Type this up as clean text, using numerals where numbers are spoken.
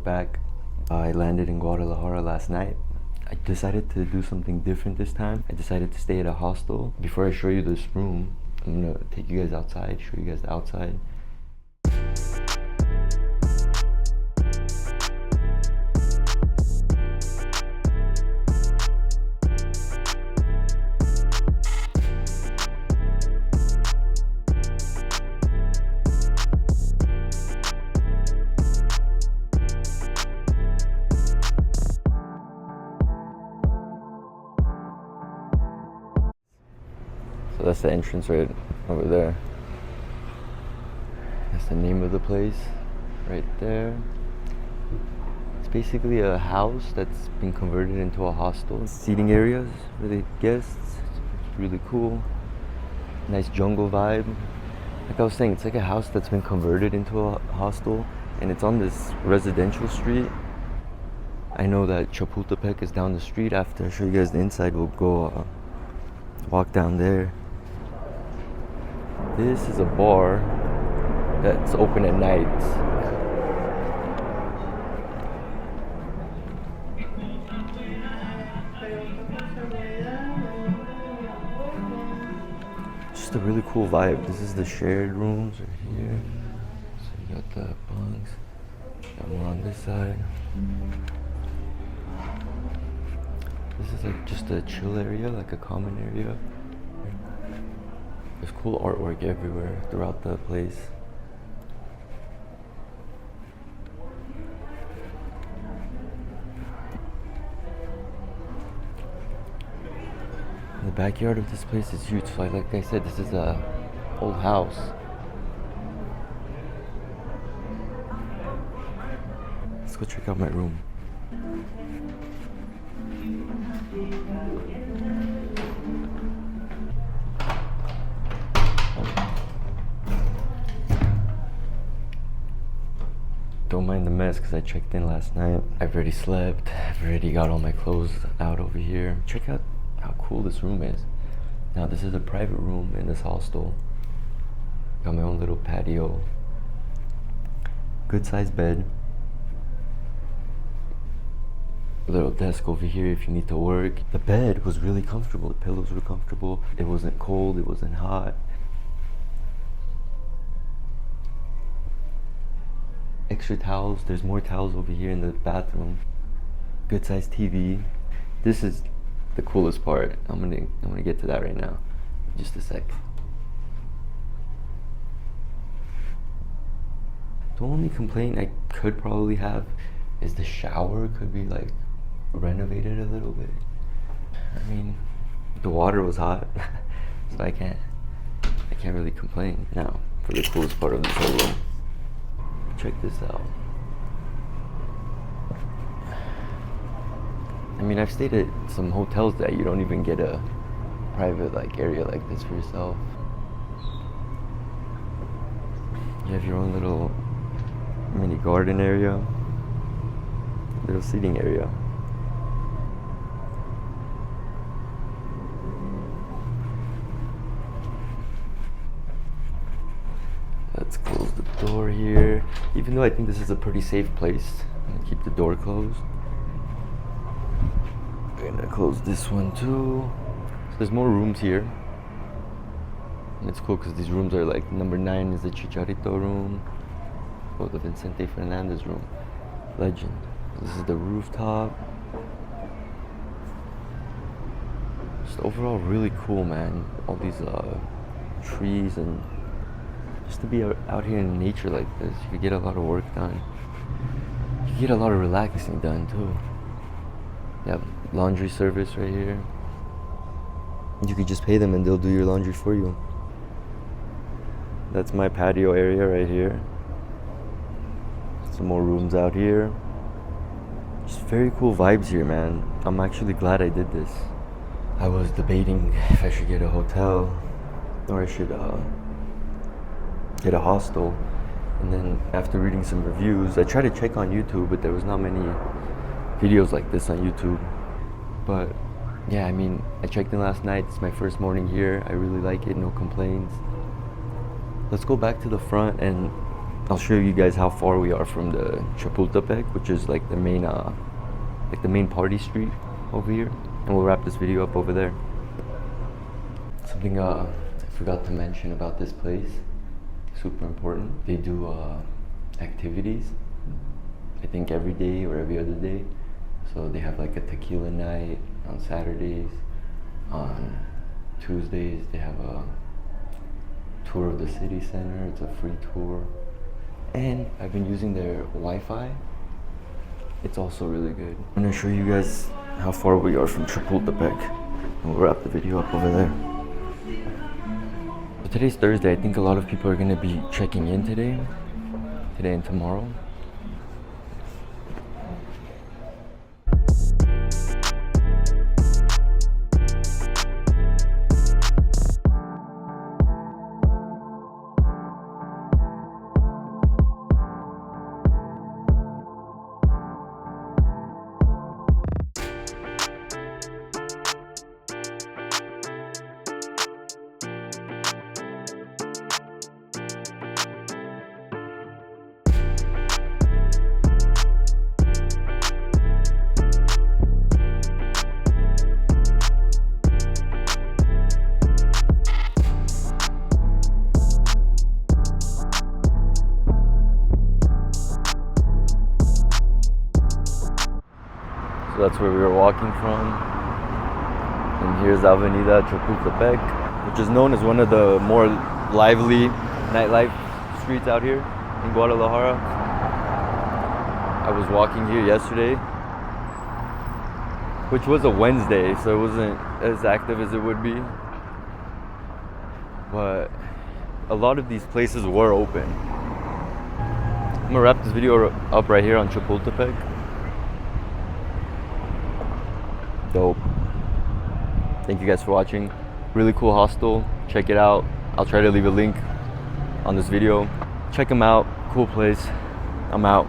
back. I landed in Guadalajara last night. I decided to do something different this time. I decided to stay at a hostel. Before I show you this room, I'm gonna take you guys outside, show you guys the outside. So that's the entrance right over there. That's the name of the place right there. It's basically a house that's been converted into a hostel. Seating areas for the guests. It's really cool. Nice jungle vibe. Like I was saying, it's like a house that's been converted into a hostel, and it's on this residential street. I know that Chapultepec is down the street. After I show you guys the inside, we'll go walk down there. This is a bar that's open at night. Just a really cool vibe. This is the shared rooms right here. So you got the bunks. Got more on this side. This is like just a chill area, like a common area. There's cool artwork everywhere throughout the place. The backyard of this place is huge. So like I said, this is a old house. Let's go check out my room. Don't mind the mess because I checked in last night. I've already slept. I've already got all my clothes out over here. Check out how cool this room is. Now this is a private room in this hostel. Got my own little patio. Good sized bed. A little desk over here if you need to work. The bed was really comfortable. The pillows were comfortable. It wasn't cold. It wasn't hot. Extra towels. There's more towels over here in the bathroom. Good sized TV. This is the coolest part. I'm gonna get to that right now. Just a sec. The only complaint I could probably have is the shower could be like renovated a little bit. I mean, the water was hot, so I can't really complain. Now, for the coolest part of this whole room. Check this out. I mean, I've stayed at some hotels that you don't even get a private like area like this for yourself. You have your own little mini garden area, little seating area. Let's close the door here. Even though I think this is a pretty safe place, I'm gonna keep the door closed. I'm gonna close this one too. So there's more rooms here. And it's cool because these rooms are like, number 9 is the Chicharito room. Oh, the Vicente Fernandez room. Legend. This is the rooftop. Just overall really cool, man. All these trees, and just to be out here in nature like this, you could get a lot of work done. You could get a lot of relaxing done too. They have laundry service right here. You could just pay them and they'll do your laundry for you. That's my patio area right here. Some more rooms out here. Just very cool vibes here, man. I'm actually glad I did this. I was debating if I should get a hotel or I should get a hostel. And then after reading some reviews, I tried to check on YouTube, but there was not many videos like this on YouTube. But yeah, I mean, I checked in last night. It's my first morning here. I really like it, no complaints. Let's go back to the front and I'll show you guys how far we are from the Chapultepec, which is like the main party street over here, and we'll wrap this video up over there. Something I forgot to mention about this place, super important. They do activities, I think every day or every other day. So they have like a tequila night on Saturdays. On Tuesdays they have a tour of the city center. It's a free tour. And I've been using their Wi-Fi. It's also really good. I'm gonna show you guys how far we are from Chapultepec, and we'll wrap the video up over there. So today's Thursday. I think a lot of people are gonna be checking in today and tomorrow. So that's where we were walking from. And here's Avenida Chapultepec, which is known as one of the more lively nightlife streets out here in Guadalajara. I was walking here yesterday, which was a Wednesday, so it wasn't as active as it would be. But a lot of these places were open. I'm gonna wrap this video up right here on Chapultepec. Dope. Thank you guys for watching. Really cool hostel. Check it out. I'll try to leave a link on this video. Check them out. Cool place. I'm out.